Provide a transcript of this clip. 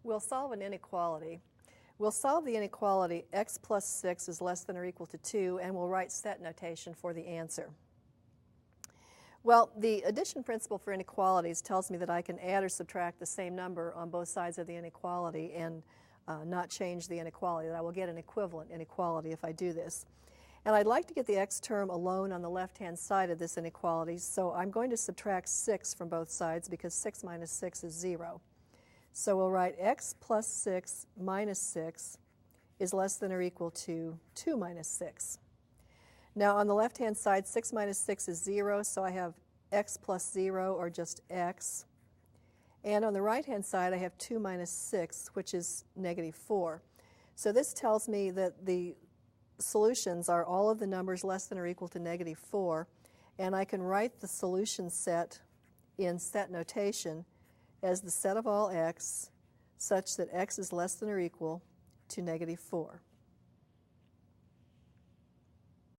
We'll solve an inequality. We'll solve the inequality x plus 6 is less than or equal to 2, and we'll write set notation for the answer. Well, the addition principle for inequalities tells me that I can add or subtract the same number on both sides of the inequality and not change the inequality, that I will get an equivalent inequality if I do this. And I'd like to get the x term alone on the left-hand side of this inequality, so I'm going to subtract 6 from both sides because 6 minus 6 is 0. So we'll write x plus 6 minus 6 is less than or equal to 2 minus 6. Now on the left-hand side, 6 minus 6 is 0, so I have x plus 0, or just x. And on the right-hand side, I have 2 minus 6, which is negative 4. So this tells me that the solutions are all of the numbers less than or equal to negative 4, and I can write the solution set in set notation as the set of all x such that x is less than or equal to negative 4.